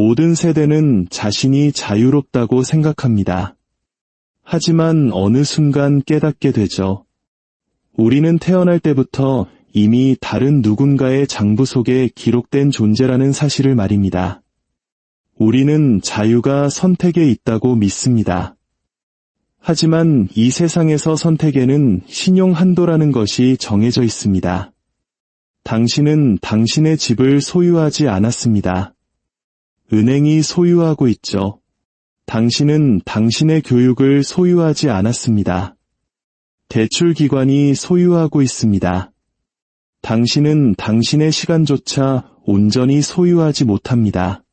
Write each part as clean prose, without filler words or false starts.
모든 세대는 자신이 자유롭다고 생각합니다. 하지만 어느 순간 깨닫게 되죠. 우리는 태어날 때부터 이미 다른 누군가의 장부 속에 기록된 존재라는 사실을 말입니다. 우리는 자유가 선택에 있다고 믿습니다. 하지만 이 세상에서 선택에는 신용 한도라는 것이 정해져 있습니다. 당신은 당신의 집을 소유하지 않았습니다. 은행이 소유하고 있죠. 당신은 당신의 교육을 소유하지 않았습니다. 대출기관이 소유하고 있습니다. 당신은 당신의 시간조차 온전히 소유하지 못합니다.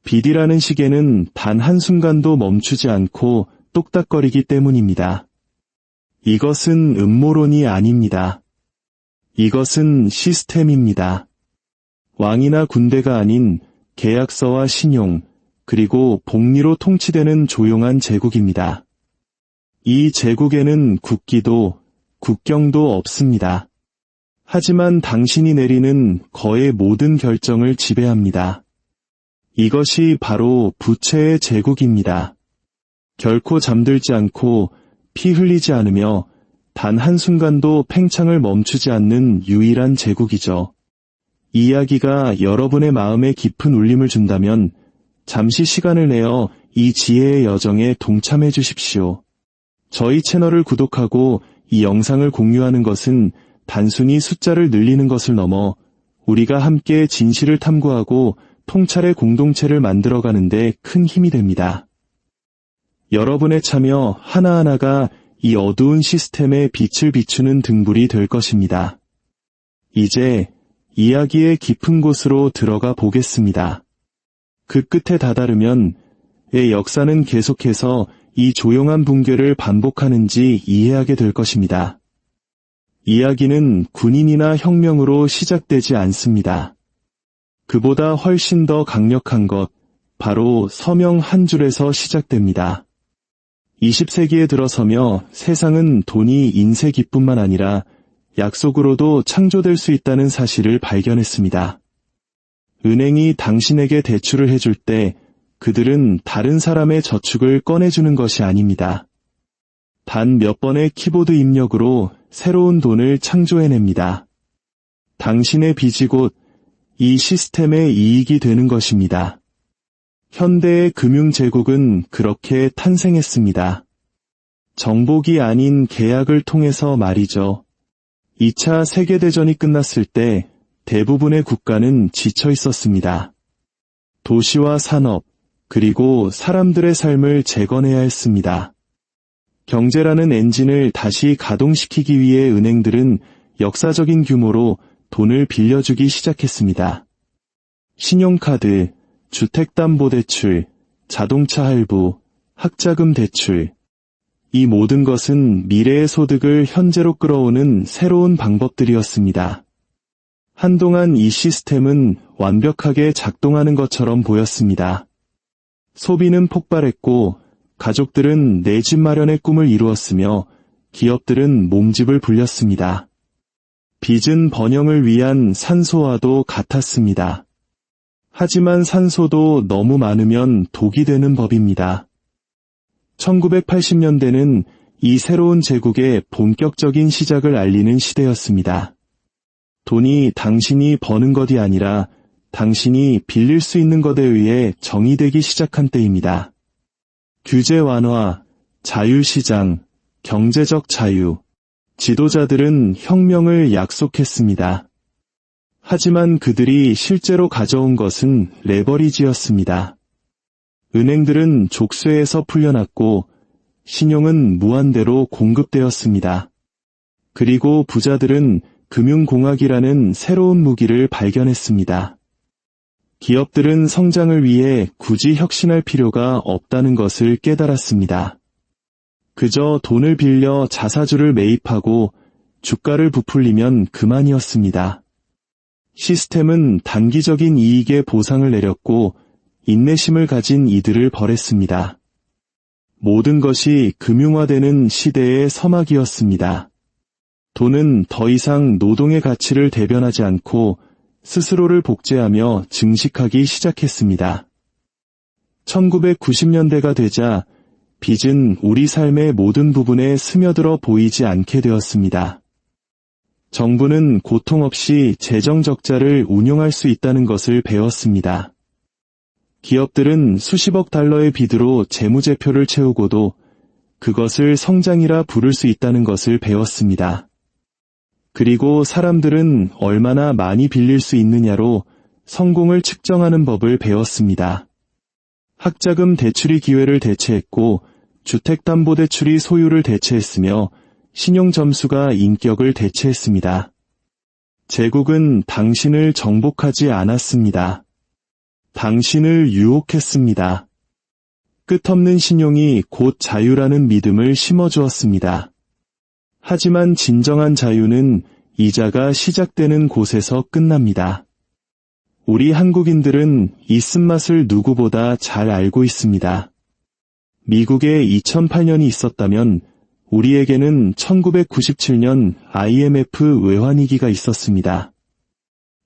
빛이라는 시계는 단 한순간도 멈추지 않고 똑딱거리기 때문입니다. 이것은 음모론이 아닙니다. 이것은 시스템입니다. 왕이나 군대가 아닌 계약서와 신용, 그리고 복리로 통치되는 조용한 제국입니다. 이 제국에는 국기도, 국경도 없습니다. 하지만 당신이 내리는 거의 모든 결정을 지배합니다. 이것이 바로 부채의 제국입니다. 결코 잠들지 않고 피 흘리지 않으며 단 한순간도 팽창을 멈추지 않는 유일한 제국이죠. 이 이야기가 여러분의 마음에 깊은 울림을 준다면 잠시 시간을 내어 이 지혜의 여정에 동참해 주십시오. 저희 채널을 구독하고 이 영상을 공유하는 것은 단순히 숫자를 늘리는 것을 넘어 우리가 함께 진실을 탐구하고 통찰의 공동체를 만들어가는 데 큰 힘이 됩니다. 여러분의 참여 하나하나가 이 어두운 시스템에 빛을 비추는 등불이 될 것입니다. 이제 이야기의 깊은 곳으로 들어가 보겠습니다. 그 끝에 다다르면 왜 역사는 계속해서 이 조용한 붕괴를 반복하는지 이해하게 될 것입니다. 이야기는 군인이나 혁명으로 시작되지 않습니다. 그보다 훨씬 더 강력한 것, 바로 서명 한 줄에서 시작됩니다. 20세기에 들어서며 세상은 돈이 인쇄기뿐만 아니라 약속으로도 창조될 수 있다는 사실을 발견했습니다. 은행이 당신에게 대출을 해줄 때 그들은 다른 사람의 저축을 꺼내주는 것이 아닙니다. 단 몇 번의 키보드 입력으로 새로운 돈을 창조해냅니다. 당신의 빚이 곧 이 시스템의 이익이 되는 것입니다. 현대의 금융제국은 그렇게 탄생했습니다. 정복이 아닌 계약을 통해서 말이죠. 2차 세계대전이 끝났을 때 대부분의 국가는 지쳐 있었습니다. 도시와 산업, 그리고 사람들의 삶을 재건해야 했습니다. 경제라는 엔진을 다시 가동시키기 위해 은행들은 역사적인 규모로 돈을 빌려주기 시작했습니다. 신용카드, 주택담보대출, 자동차 할부, 학자금 대출. 이 모든 것은 미래의 소득을 현재로 끌어오는 새로운 방법들이었습니다. 한동안 이 시스템은 완벽하게 작동하는 것처럼 보였습니다. 소비는 폭발했고 가족들은 내 집 마련의 꿈을 이루었으며 기업들은 몸집을 불렸습니다. 빚은 번영을 위한 산소와도 같았습니다. 하지만 산소도 너무 많으면 독이 되는 법입니다. 1980년대는 이 새로운 제국의 본격적인 시작을 알리는 시대였습니다. 돈이 당신이 버는 것이 아니라 당신이 빌릴 수 있는 것에 의해 정의되기 시작한 때입니다. 규제 완화, 자유시장, 경제적 자유. 지도자들은 혁명을 약속했습니다. 하지만 그들이 실제로 가져온 것은 레버리지였습니다. 은행들은 족쇄에서 풀려났고 신용은 무한대로 공급되었습니다. 그리고 부자들은 금융공학이라는 새로운 무기를 발견했습니다. 기업들은 성장을 위해 굳이 혁신할 필요가 없다는 것을 깨달았습니다. 그저 돈을 빌려 자사주를 매입하고 주가를 부풀리면 그만이었습니다. 시스템은 단기적인 이익의 보상을 내렸고 인내심을 가진 이들을 벌했습니다. 모든 것이 금융화되는 시대의 서막이었습니다. 돈은 더 이상 노동의 가치를 대변하지 않고 스스로를 복제하며 증식하기 시작했습니다. 1990년대가 되자 빚은 우리 삶의 모든 부분에 스며들어 보이지 않게 되었습니다. 정부는 고통 없이 재정 적자를 운용할 수 있다는 것을 배웠습니다. 기업들은 수십억 달러의 빚으로 재무제표를 채우고도 그것을 성장이라 부를 수 있다는 것을 배웠습니다. 그리고 사람들은 얼마나 많이 빌릴 수 있느냐로 성공을 측정하는 법을 배웠습니다. 학자금 대출이 기회를 대체했고 주택담보대출이 소유를 대체했으며 신용점수가 인격을 대체했습니다. 제국은 당신을 정복하지 않았습니다. 당신을 유혹했습니다. 끝없는 신용이 곧 자유라는 믿음을 심어주었습니다. 하지만 진정한 자유는 이자가 시작되는 곳에서 끝납니다. 우리 한국인들은 이 쓴맛을 누구보다 잘 알고 있습니다. 미국에 2008년이 있었다면 우리에게는 1997년 IMF 외환위기가 있었습니다.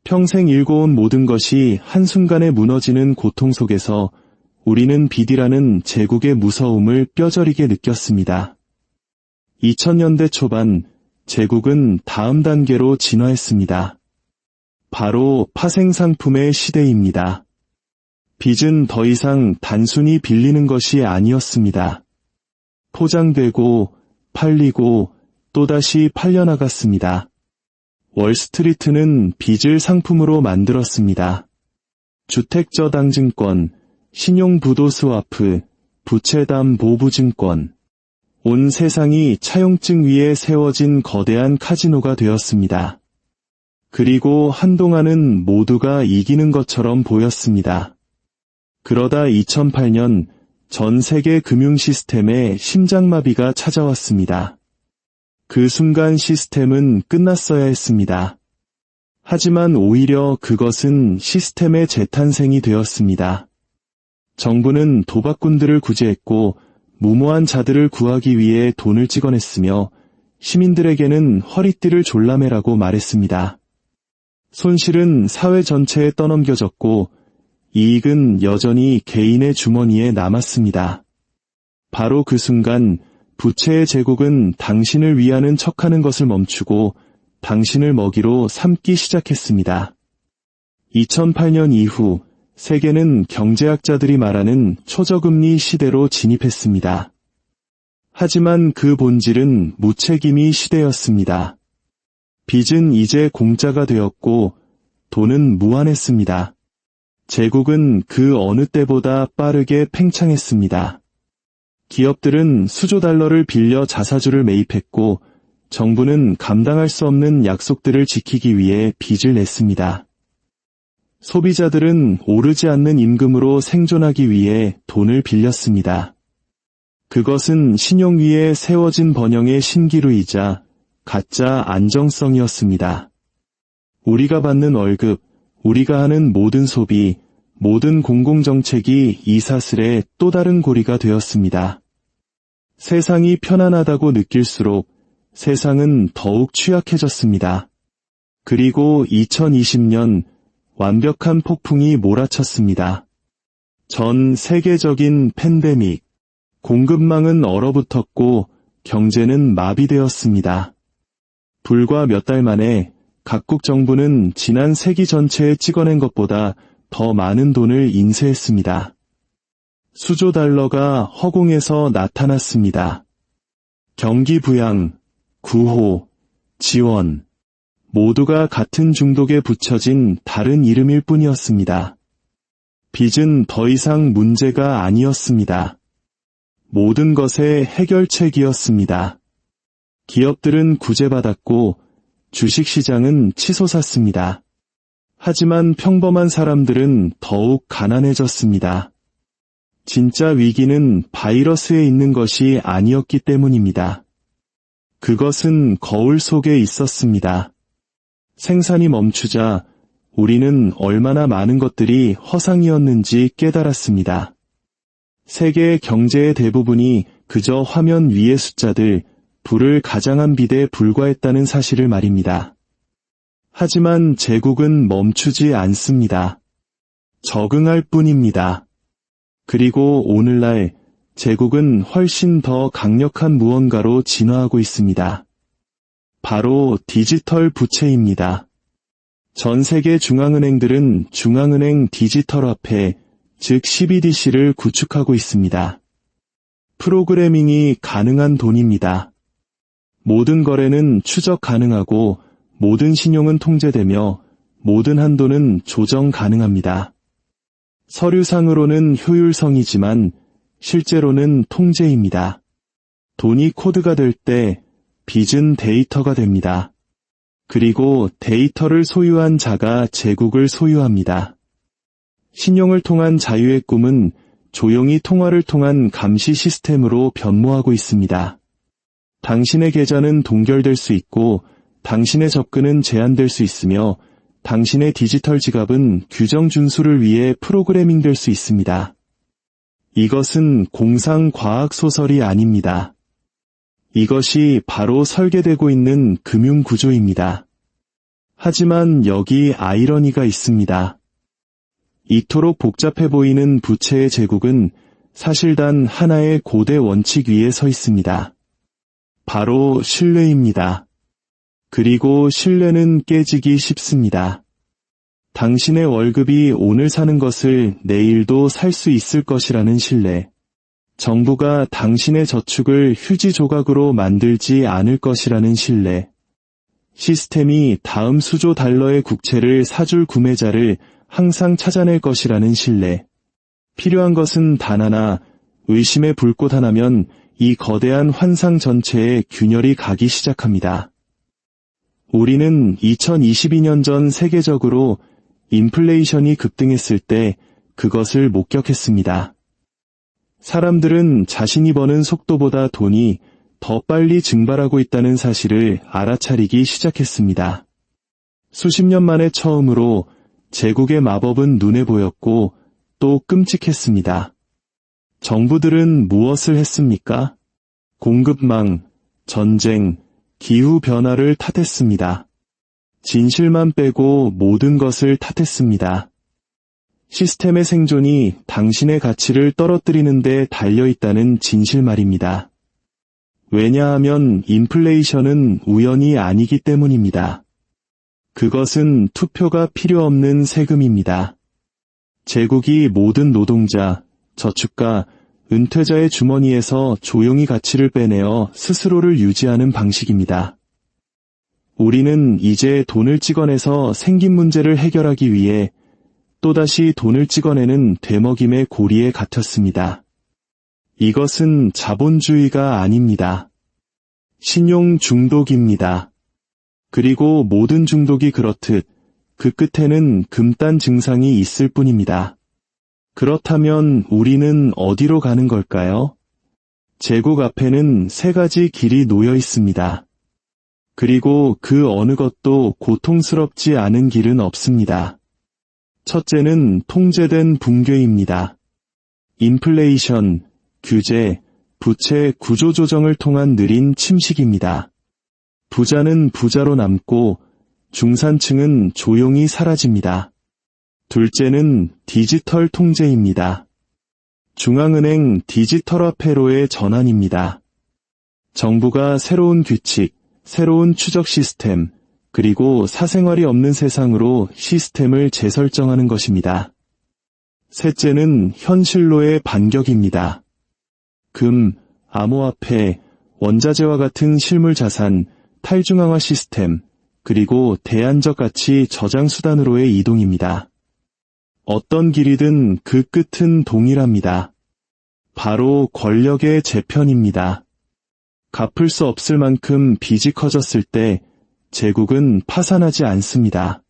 평생 일궈온 모든 것이 한순간에 무너지는 고통 속에서 우리는 빚이라는 제국의 무서움을 뼈저리게 느꼈습니다. 2000년대 초반 제국은 다음 단계로 진화했습니다. 바로 파생상품의 시대입니다. 빚은 더 이상 단순히 빌리는 것이 아니었습니다. 포장되고 팔리고 또다시 팔려나갔습니다. 월스트리트는 빚을 상품으로 만들었습니다. 주택저당증권, 신용부도스와프, 부채담보부증권. 온 세상이 차용증 위에 세워진 거대한 카지노가 되었습니다. 그리고 한동안은 모두가 이기는 것처럼 보였습니다. 그러다 2008년 전 세계 금융 시스템에 심장마비가 찾아왔습니다. 그 순간 시스템은 끝났어야 했습니다. 하지만 오히려 그것은 시스템의 재탄생이 되었습니다. 정부는 도박꾼들을 구제했고 무모한 자들을 구하기 위해 돈을 찍어냈으며 시민들에게는 허리띠를 졸라매라고 말했습니다. 손실은 사회 전체에 떠넘겨졌고 이익은 여전히 개인의 주머니에 남았습니다. 바로 그 순간 부채의 제국은 당신을 위하는 척하는 것을 멈추고 당신을 먹이로 삼기 시작했습니다. 2008년 이후 세계는 경제학자들이 말하는 초저금리 시대로 진입했습니다. 하지만 그 본질은 무책임이 시대였습니다. 빚은 이제 공짜가 되었고 돈은 무한했습니다. 제국은 그 어느 때보다 빠르게 팽창했습니다. 기업들은 수조 달러를 빌려 자사주를 매입했고 정부는 감당할 수 없는 약속들을 지키기 위해 빚을 냈습니다. 소비자들은 오르지 않는 임금으로 생존하기 위해 돈을 빌렸습니다. 그것은 신용 위에 세워진 번영의 신기루이자 가짜 안정성이었습니다. 우리가 받는 월급, 우리가 하는 모든 소비, 모든 공공정책이 이 사슬의 또 다른 고리가 되었습니다. 세상이 편안하다고 느낄수록 세상은 더욱 취약해졌습니다. 그리고 2020년 완벽한 폭풍이 몰아쳤습니다. 전 세계적인 팬데믹, 공급망은 얼어붙었고 경제는 마비되었습니다. 불과 몇 달 만에 각국 정부는 지난 세기 전체에 찍어낸 것보다 더 많은 돈을 인쇄했습니다. 수조 달러가 허공에서 나타났습니다. 경기 부양, 구호, 지원, 모두가 같은 중독에 붙여진 다른 이름일 뿐이었습니다. 빚은 더 이상 문제가 아니었습니다. 모든 것의 해결책이었습니다. 기업들은 구제받았고 주식시장은 치솟았습니다. 하지만 평범한 사람들은 더욱 가난해졌습니다. 진짜 위기는 바이러스에 있는 것이 아니었기 때문입니다. 그것은 거울 속에 있었습니다. 생산이 멈추자 우리는 얼마나 많은 것들이 허상이었는지 깨달았습니다. 세계 경제의 대부분이 그저 화면 위의 숫자들, 불을 가장한 빚에 불과했다는 사실을 말입니다. 하지만 제국은 멈추지 않습니다. 적응할 뿐입니다. 그리고 오늘날 제국은 훨씬 더 강력한 무언가로 진화하고 있습니다. 바로 디지털 부채입니다. 전 세계 중앙은행들은 중앙은행 디지털화폐, 즉 CBDC를 구축하고 있습니다. 프로그래밍이 가능한 돈입니다. 모든 거래는 추적 가능하고 모든 신용은 통제되며 모든 한도는 조정 가능합니다. 서류상으로는 효율성이지만 실제로는 통제입니다. 돈이 코드가 될 때 빚은 데이터가 됩니다. 그리고 데이터를 소유한 자가 제국을 소유합니다. 신용을 통한 자유의 꿈은 조용히 통화를 통한 감시 시스템으로 변모하고 있습니다. 당신의 계좌는 동결될 수 있고 당신의 접근은 제한될 수 있으며 당신의 디지털 지갑은 규정 준수를 위해 프로그래밍 될 수 있습니다. 이것은 공상 과학 소설이 아닙니다. 이것이 바로 설계되고 있는 금융 구조입니다. 하지만 여기 아이러니가 있습니다. 이토록 복잡해 보이는 부채의 제국은 사실 단 하나의 고대 원칙 위에 서 있습니다. 바로 신뢰입니다. 그리고 신뢰는 깨지기 쉽습니다. 당신의 월급이 오늘 사는 것을 내일도 살 수 있을 것이라는 신뢰. 정부가 당신의 저축을 휴지 조각으로 만들지 않을 것이라는 신뢰. 시스템이 다음 수조 달러의 국채를 사줄 구매자를 항상 찾아낼 것이라는 신뢰. 필요한 것은 단 하나, 의심의 불꽃 하나면 이 거대한 환상 전체에 균열이 가기 시작합니다. 우리는 2022년 전 세계적으로 인플레이션이 급등했을 때 그것을 목격했습니다. 사람들은 자신이 버는 속도보다 돈이 더 빨리 증발하고 있다는 사실을 알아차리기 시작했습니다. 수십 년 만에 처음으로 제국의 마법은 눈에 보였고 또 끔찍했습니다. 정부들은 무엇을 했습니까? 공급망, 전쟁, 기후변화를 탓했습니다. 진실만 빼고 모든 것을 탓했습니다. 시스템의 생존이 당신의 가치를 떨어뜨리는 데 달려있다는 진실 말입니다. 왜냐하면 인플레이션은 우연이 아니기 때문입니다. 그것은 투표가 필요 없는 세금입니다. 제국이 모든 노동자, 저축가, 은퇴자의 주머니에서 조용히 가치를 빼내어 스스로를 유지하는 방식입니다. 우리는 이제 돈을 찍어내서 생긴 문제를 해결하기 위해 또다시 돈을 찍어내는 되먹임의 고리에 갇혔습니다. 이것은 자본주의가 아닙니다. 신용 중독입니다. 그리고 모든 중독이 그렇듯 그 끝에는 금단 증상이 있을 뿐입니다. 그렇다면 우리는 어디로 가는 걸까요? 제국 앞에는 세 가지 길이 놓여 있습니다. 그리고 그 어느 것도 고통스럽지 않은 길은 없습니다. 첫째는 통제된 붕괴입니다. 인플레이션, 규제, 부채 구조조정을 통한 느린 침식입니다. 부자는 부자로 남고 중산층은 조용히 사라집니다. 둘째는 디지털 통제입니다. 중앙은행 디지털화폐로의 전환입니다. 정부가 새로운 규칙, 새로운 추적 시스템, 그리고 사생활이 없는 세상으로 시스템을 재설정하는 것입니다. 셋째는 현실로의 반격입니다. 금, 암호화폐, 원자재와 같은 실물 자산, 탈중앙화 시스템, 그리고 대안적 가치 저장 수단으로의 이동입니다. 어떤 길이든 그 끝은 동일합니다. 바로 권력의 재편입니다. 갚을 수 없을 만큼 빚이 커졌을 때 제국은 파산하지 않습니다.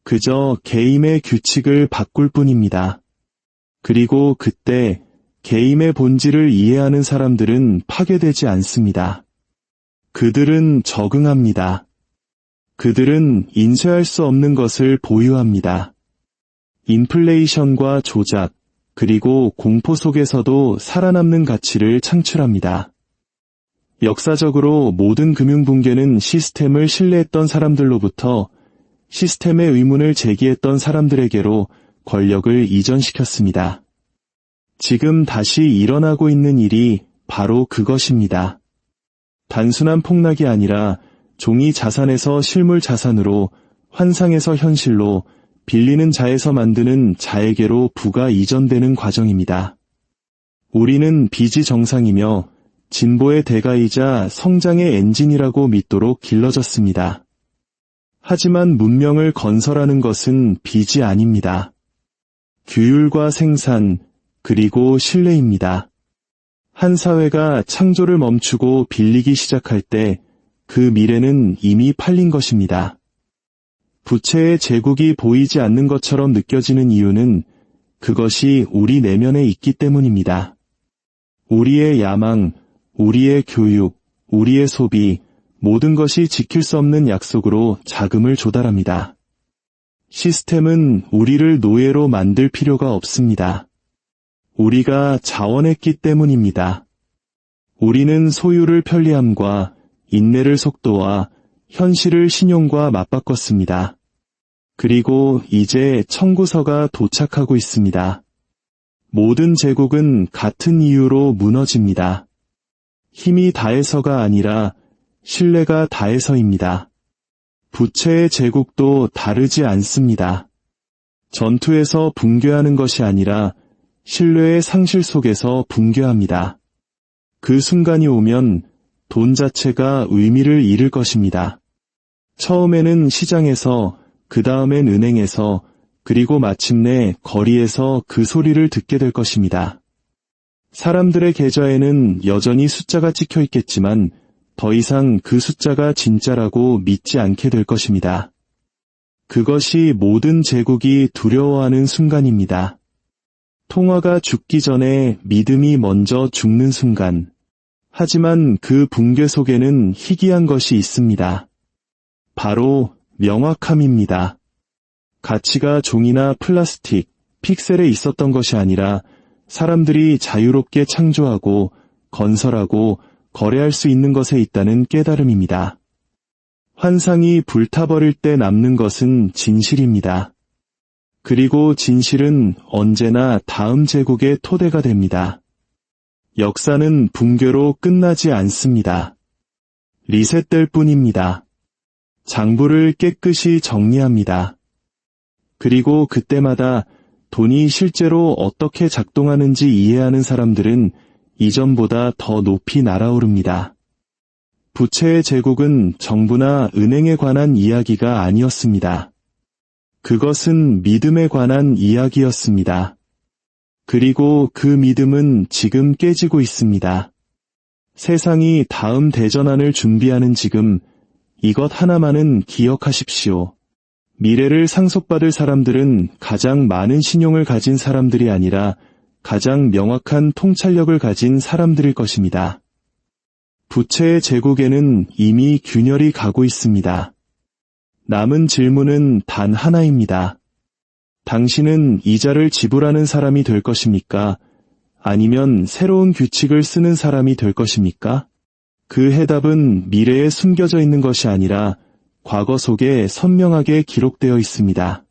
그저 게임의 규칙을 바꿀 뿐입니다. 그리고 그때 게임의 본질을 이해하는 사람들은 파괴되지 않습니다. 그들은 적응합니다. 그들은 인쇄할 수 없는 것을 보유합니다. 인플레이션과 조작, 그리고 공포 속에서도 살아남는 가치를 창출합니다. 역사적으로 모든 금융 붕괴는 시스템을 신뢰했던 사람들로부터 시스템의 의문을 제기했던 사람들에게로 권력을 이전시켰습니다. 지금 다시 일어나고 있는 일이 바로 그것입니다. 단순한 폭락이 아니라 종이 자산에서 실물 자산으로, 환상에서 현실로, 빌리는 자에서 만드는 자에게로 부가 이전되는 과정입니다. 우리는 빚이 정상이며 진보의 대가이자 성장의 엔진이라고 믿도록 길러졌습니다. 하지만 문명을 건설하는 것은 빚이 아닙니다. 규율과 생산, 그리고 신뢰입니다. 한 사회가 창조를 멈추고 빌리기 시작할 때 그 미래는 이미 팔린 것입니다. 부채의 제국이 보이지 않는 것처럼 느껴지는 이유는 그것이 우리 내면에 있기 때문입니다. 우리의 야망, 우리의 교육, 우리의 소비, 모든 것이 지킬 수 없는 약속으로 자금을 조달합니다. 시스템은 우리를 노예로 만들 필요가 없습니다. 우리가 자원했기 때문입니다. 우리는 소유를 편리함과 인내를 속도와 현실을 신용과 맞바꿨습니다. 그리고 이제 청구서가 도착하고 있습니다. 모든 제국은 같은 이유로 무너집니다. 힘이 다해서가 아니라 신뢰가 다해서입니다. 부채의 제국도 다르지 않습니다. 전투에서 붕괴하는 것이 아니라 신뢰의 상실 속에서 붕괴합니다. 그 순간이 오면 돈 자체가 의미를 잃을 것입니다. 처음에는 시장에서, 그 다음엔 은행에서, 그리고 마침내 거리에서 그 소리를 듣게 될 것입니다. 사람들의 계좌에는 여전히 숫자가 찍혀 있겠지만 더 이상 그 숫자가 진짜라고 믿지 않게 될 것입니다. 그것이 모든 제국이 두려워하는 순간입니다. 통화가 죽기 전에 믿음이 먼저 죽는 순간. 하지만 그 붕괴 속에는 희귀한 것이 있습니다. 바로 명확함입니다. 가치가 종이나 플라스틱, 픽셀에 있었던 것이 아니라 사람들이 자유롭게 창조하고 건설하고 거래할 수 있는 것에 있다는 깨달음입니다. 환상이 불타버릴 때 남는 것은 진실입니다. 그리고 진실은 언제나 다음 제국의 토대가 됩니다. 역사는 붕괴로 끝나지 않습니다. 리셋될 뿐입니다. 장부를 깨끗이 정리합니다. 그리고 그때마다 돈이 실제로 어떻게 작동하는지 이해하는 사람들은 이전보다 더 높이 날아오릅니다. 부채의 제국은 정부나 은행에 관한 이야기가 아니었습니다. 그것은 믿음에 관한 이야기였습니다. 그리고 그 믿음은 지금 깨지고 있습니다. 세상이 다음 대전환을 준비하는 지금, 이것 하나만은 기억하십시오. 미래를 상속받을 사람들은 가장 많은 신용을 가진 사람들이 아니라 가장 명확한 통찰력을 가진 사람들일 것입니다. 부채의 제국에는 이미 균열이 가고 있습니다. 남은 질문은 단 하나입니다. 당신은 이자를 지불하는 사람이 될 것입니까? 아니면 새로운 규칙을 쓰는 사람이 될 것입니까? 그 해답은 미래에 숨겨져 있는 것이 아니라 과거 속에 선명하게 기록되어 있습니다.